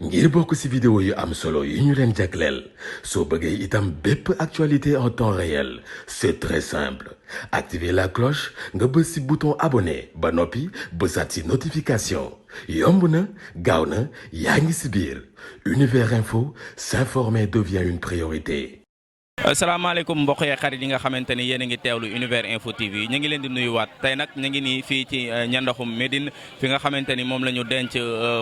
ngir bokk ci vidéo yu am solo yu ñu leen jagleel soo bëggee itam bépp actualité en temps réel c'est très simple activer la cloche nga bës ci bouton abonné ba noppi bësaat ci notification yomb na gaaw na yaa ngi ci biir Univers Info, s'informer devient une priorité. asalaamaaleykum mbokk yi xarit yi nga xamante ni yéen a ngi teewlu Univers Info TV ñu ngi leen di nuyuwaat tey nag ñu ngi nii fii ci Ñandaxum Médine fi nga xamante ni moom la ñu denc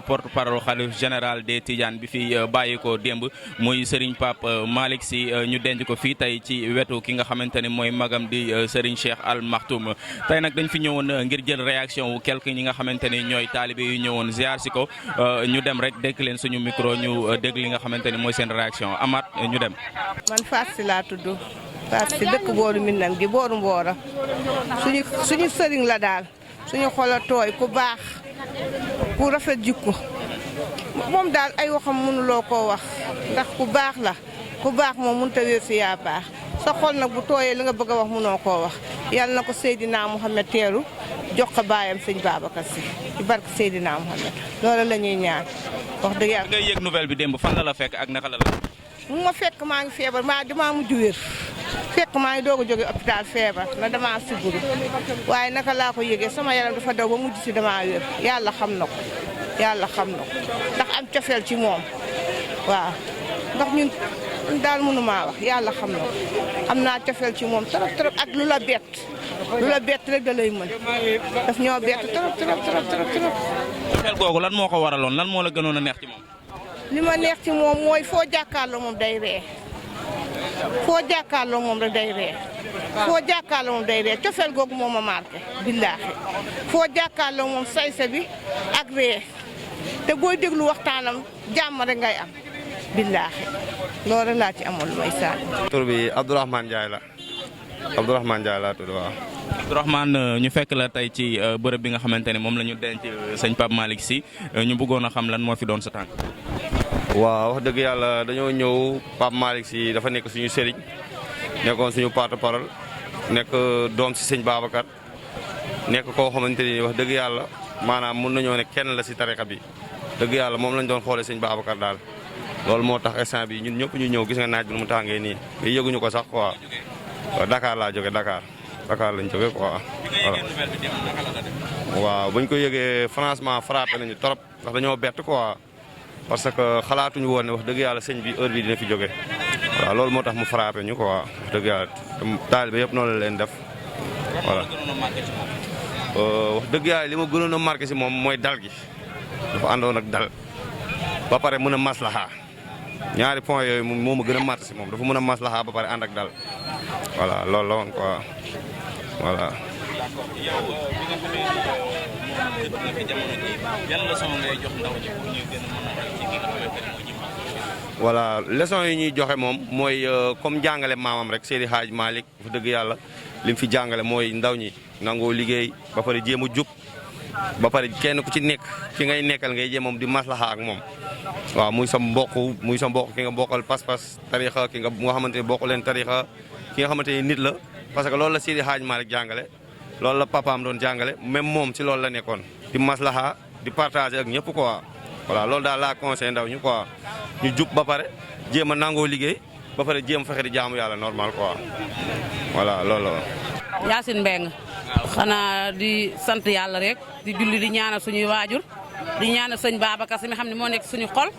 porte parole xalif général des Tidianes bi fi bàyyi ko démb muy Serigne Pape Malick Sy ñu denc ko fii tey ci wetu ki nga xamante ni mooy magam di Serigne Cheikh Al Maktoum tey nag dañ fi ñëwoon ngir jël réaction wu quelque ñi nga xamante ni ñooy taalibe yu ñëwoon ziar si ko ñu dem rek dégg leen suñu micro ñu dégg li nga xamante ni mooy seen réaction amaat ñu dem. laa tudd parce que dëkk booru Minam gi booru Mboora suñu sëriñ la daal suñu xol tooy ku baax ku rafet jikko moom daal ay waxam mënuloo koo wax ndax ku baax la ku baax moom mënut a wér si yaa baax sa xol nag bu tooyee li nga bëgg a wax mënoo koo wax yàlla na ko Seydina Mouhamed teeru jox ko baayam sëñ Babacar Sy ci barke Seydina Mouhamed loolu la ñuy ñaan wax dëgg yàlla. ngay yëg nouvelle bi démb fan la fekk ak naka la mu ma fekk maa ngi feebar damaa mujj wér fekk maa ngi doog a jóge hôpital feebar na damaa siburu waaye naka laa ko yëgee sama yaram dafa daw ba mujj si damaa wér yàlla xam na ko ndax am cofeel ci moom waaw ndax ñun daal mënumaa wax yàlla xam na ko am naa cofeel ci moom trop ak lu la bett rek da lay mën daf ñoo bett trop. cofeel googu lan moo ko waraloon lan moo la gënoon a neex ci moom. li ma neex ci moom mooy foo jàkkaarloo moom day ree foo jàkkaarloo moom rek day ree foo jàkkaarloo moom day ree cofeel googu moom ma marqué billaahi foo jàkkaarloo moom sayse bi ak ree te booy déglu waxtaanam jàmm rek ngay am billaahi loolu laa ci amoon lu may sànni. tur bi Abdourahmane Ndiaye laa tudd waaw. Abdourahmane ñu fekk la tey ci bërëb bi nga xamante ne moom la ñu denc sëñ Pape Malick Sy ñu bëggoon a xam lan moo fi doon sa tànk. waaw wax dëgg yàlla dañoo ñëw Pape Malick Sy dafa nekk suñu sëriñ nekkoon suñu porte-parole nekk doom si sëñ Babacar nekk koo xamante ni wax dëgg yàlla maanaam mun nañoo ne kenn la si tarixa bi dëgg yàlla moom lañ doon xoolee sëñ Babacar daal loolu moo tax instant bi ñun ñëpp ñu ñëw gis nga naaj bi nu mu tàngee nii mais yëguñu ko sax quoi Dakar laa jóge Dakar lañ jóge quoi waaw buñ ko yëgee franchement frappé nañu trop ndax dañoo bett quoi parce que xalaatuñu woon ne wax dëgg yàlla sëñ bi heure bi dina fi jóge waaw loolu moo tax mu frappé ñu quoi wax dëgg yàlla taalibe yëpp noonu la leen def voilà wax dëgg yàlla li ma gënoon a marqué si moom mooy dal gi dafa àndoon ak dal ba pare mën a maslaxa ñaari point yooyu moo ma gën a marqué si moom dafa mën a maslaxa ba pare ànd ak dal voilà loolu la woon quoi voilà. voilà leçon yi ñuy joxe moom mooy comme jàngale maamam rek Seydi Hadj Malick fa dëgg yàlla li mu fi jàngale mooy ndaw ñi nangoo liggéey ba pare jéem a jub ba pare kenn ku ci nekk ki ngay nekkal ngay jéem moom di maslaxa ak moom waaw muy sa mbokk ki nga bokkal pas-pas tarixa ki nga xamante ni bokk leen tarixa ki nga xamante ni nit la parce que loolu la Seydi Hadj Malick jàngale loolu la papaam doon jàngale même moom ci loolu la nekkoon di maslaxa di partager ak ñëpp quoi voilà loolu daal laa conseillé ndaw ñu quoi ñu jub ba pare jéem a nangoo liggéey ba pare jéem fexe di jaamu yàlla normal quoi voilà loolu la. Yacine Mbengue xanaa di sant yàlla rek di julli di ñaanal suñuy waajur di ñaanal sëñ Babacar Sy mi xam ne moo nekk suñu xol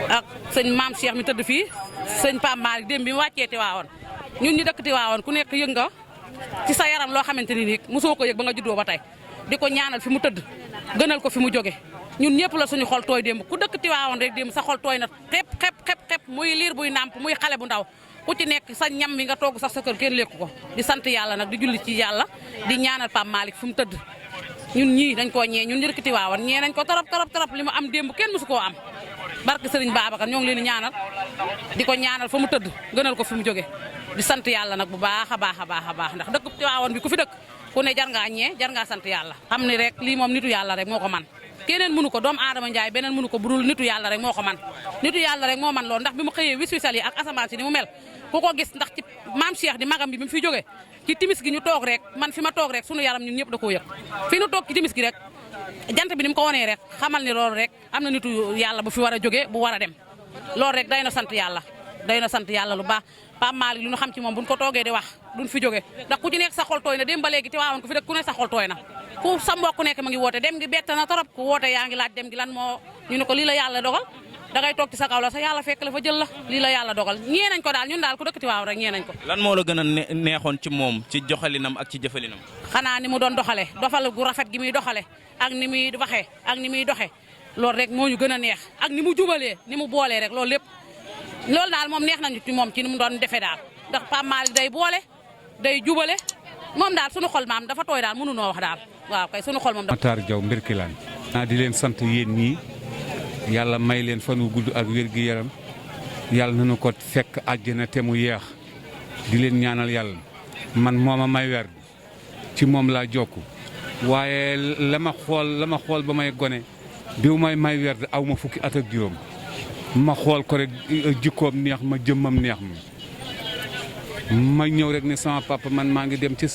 ak sëñ maam Cheikh mi tëdd fii sëñ Pape Malick démb bi mu wàccee Tiwaawoon ñun ñu dëkk Tiwaawoon ku nekk yëg nga ci sa yaram loo xamante ni nii mosoo ko yëg ba nga juddoo ba tey di ko ñaanal fi mu tëdd gënal ko fi mu jóge ñun ñëpp la suñu xol tooy démb ku dëkk Tiwaawoon rek démb sa xol tooy na xep muy liir buy nàmp muy xale bu ndaw ku ci nekk sa ñam mi nga togg sax sa kër kenn lekku ko di sant yàlla nag di julli ci yàlla di ñaanal Pape Malick fi mu tëdd ñun ñii dañ koo ñee ñun ñu dëkk Tiwaawoon ñee nañ ko torop li mu am démb kenn mosu koo am barke Serigne Babacar ñoo ngi leen di ñaanal di ko ñaanal fa mu tëdd gënal ko fi mu jóge di sant yàlla nag bu baax a baax ndax dëkk Tiwaawoon bi ku fi dëkk ku ne jar ngaa ñee jar ngaa sant yàlla xam ni rek lii moom nitu yàlla rek moo ko man keneen mënu ko doomu aadama Njaay beneen mënu ko budul nitu yàlla rek moo ko man nitu yàlla rek moo man loolu ndax bi mu xëyee wis-wisal yi ak asamaan si ni mu mel ku ko gis ndax ci maam Cheikh di magam bi mu fi jóge ci timis gi ñu toog rek man fi ma toog rek sunu yaram ñun ñëpp da koo yëg fi ñu toog ci timis gi rek jant bi ni mu ko wanee rek xamal ni loolu rek am na nitu yàlla bu fi war a jóge bu war a dem loolu rek day na sant yàlla lu baax Pape Malick lu ñu xam ci moom buñ ko toogee di wax duñ fi jóge ndax ku ci nekk sa xol tooy na dem ba léegi te waawoon ku fi dëkk ku nekk sa xol tooy na ku sa mbokk nekk ma ngi woote dem gi bett na torop ku woote yaa ngi laaj dem gi lan moo ñu ne ko lii la yàlla dogal dangay toog ci sa kaw la sa yàlla fekk la fa jël la lii la yàlla dogal ñee nañ ko daal ñun daal ku dëkk Tiwaawan rek ñee nañ ko. lan moo la gën a neexoon ci moom ci joxalinam ak ci jëfalinam. xanaa ni mu doon doxale dofal gu rafet gi muy doxale ak ni muy waxee ak ni muy doxe loolu rek moo ñu gën a neex ak ni mu jubalee ni mu boolee rek loolu lépp loolu daal moom neex nañu ci moom ci ni mu doon defee daal ndax Pape Malick day boole day jubale moom daal sunu xol maam dafa tooy daal mënu noo wax daal waaw kay sunu xol moom. Matar Diaw Mbirkilaan naa di leen sant yéen ñii yàlla may leen fan wu gudd ak wér gi yaram yàlla nañu ko fekk àjjana te mu yeex di leen ñaanal yàlla man mooma may weer ci moom laa jokku waaye la ma xool ba may gone biw may weer aw ma fukki at ak juróom ma xool ko rek jikkoom neex ma jëmmam neex ma ñëw rek ne sama papa man maa ngi dem ci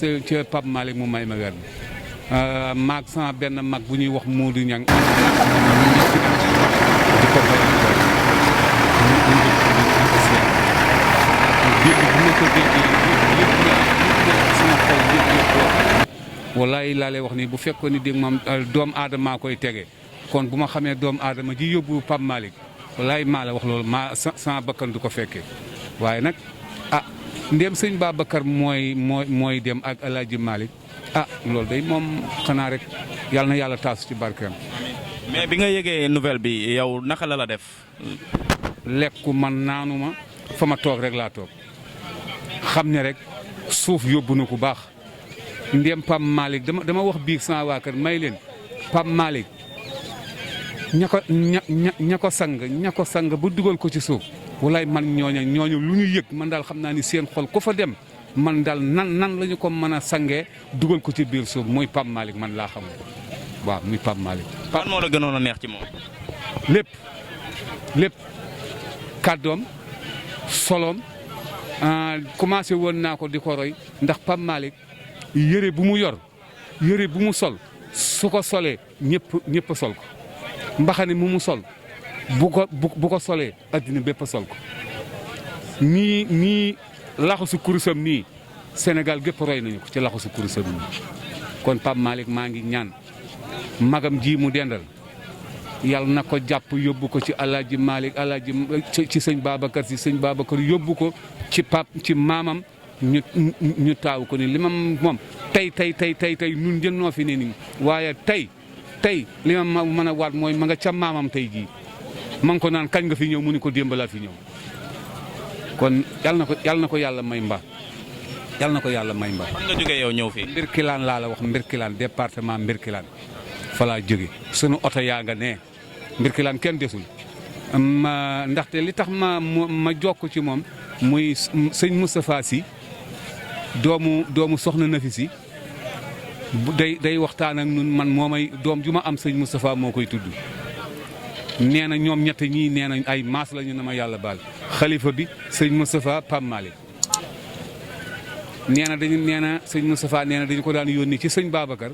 Pape Malick mu may ma weer maag sama benn mag bu ñuy wax Modou Niang di ko bayal wallaay laa lay wax ni bu fekkoon ni dégg moom doomu aadama koy tege kon bu ma xamee doomu aadama ji yóbbu Pape Malick wallaay maa la wax loolu maa sama bakkan du ko fekkee waaye nag ndéem sëñ Babacar mooy dem ak El Hadj Malick loolu day moom xanaa rek yàlla na yàlla taasu ci barkeem. mais bi nga yëgee nouvelle bi yow naka la def. lekku man naanuma fa ma toog rek laa toog xam ne rek suuf yóbbu na ku baax ndéem Pape Malick dama wax biig sama waa kër may leen Pape Malick ña ko sang bu dugal ko ci suuf walaay man ñooñu lu ñu yëg man daal xam naa ni seen xol ku fa dem man daal nan la ñu ko mën a sangee dugal ko ci biir suuf muy Pape Malick man laa xam waaw muy Pape Malick. lan moo la gënoon a neex ci moom. lépp kàddoom soloom commencé woon naa ko di ko roy ndax Pape Malick yëre bu mu yor yëre bu mu sol su ko solee ñëpp sol ko mbaxane mu sol bu ko solee addina bépp sol ko nii laxasu kurusam nii Sénégal gépp roy nañu ko ci laxasu kurusam nii kon Pape Malick maa ngi ñaan magam ji mu dendal yàlla na ko jàpp yóbbu ko ci Alaaji Malick ci sëñ Babacar si sëñ Babacar yóbbu ko ci maamam ñu taaw ko ni li ma moom tey ñun jën noo fi ne nii waaye tey li ma mën a waat mooy ma nga ca maamam tey jii ma ngi ko naan kañ nga fi ñëw mu ni ko démb laa fi ñëw kon yàlla na ko yàlla may mbaa yàlla na ko yàlla may mbaa. fan nga jógee yow ñëw fii. Mbirkilaan laa la wax Mbirkilaan département Mbirkilaan fa laa jóge sunu oto yaa nga ne Mbirkilaan kenn desul ndaxte li tax ma jokk ci moom muy sëñ Moustapha Sy doomu soxna Nafi Sy day waxtaan ak ñun man moomay doom ju ma am sëñ Moustapha moo koy tudd nee na ñoom ñett ñii nee nañ ay maas la ñu na ma yàlla baal xalifa bi sëñ Moustapha Pape Malick nee na sëñ Moustapha nee na dañu ko daan yónni ci sëñ Babacar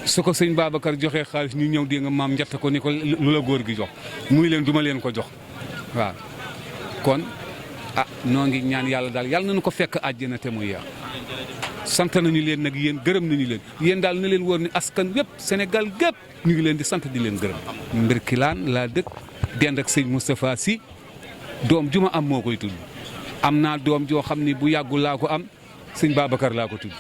su ko sëñ Babacar joxee xaalis ñu ñëw dégg nga maam njatt ko ni ko lu la góor gi jox muy leen duma leen ko jox waaw kon noo ngi ñaan yàlla daal yàlla nañu ko fekk àjjana te muy yaa sant nañu leen nag yéen gërëm nañu leen yéen daal na leen wóor ni askan yëpp Sénégal gépp ñu ngi leen di sant di leen gërëm Mbirkilaan laa dëkk dend ak sëñ Moustapha Sy doom ju ma am moo koy tudd am naa doom joo xam ni bu yàggul laa ko am sëñ Babacar laa ko tudd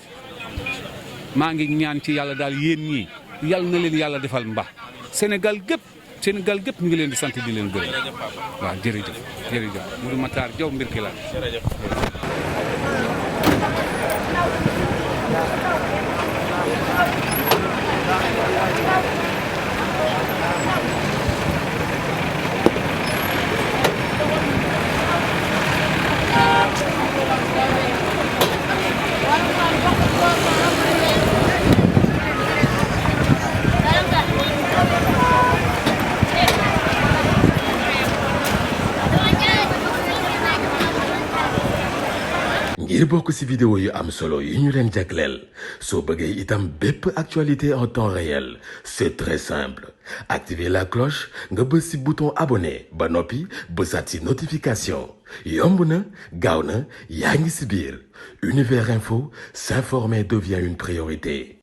maa ngi ñaan ci yàlla daal yéen ñii yàlla na leen yàlla defal mba Sénégal gépp ñu ngi leen di sant di leen gërëm waaw jërëjëf Modou Matar Diaw Mbirkilaan ngir ngir bokk ci vidéo yu am solo yi ñu leen jagleel soo bëggee itam bépp actualité en temps réel c'est très simple activer la cloche nga bës ci bouton abonné ba noppi bësaat ci notification yomb na gaaw na yaa ngi ci biir Univers Info, s'informer devient une priorité.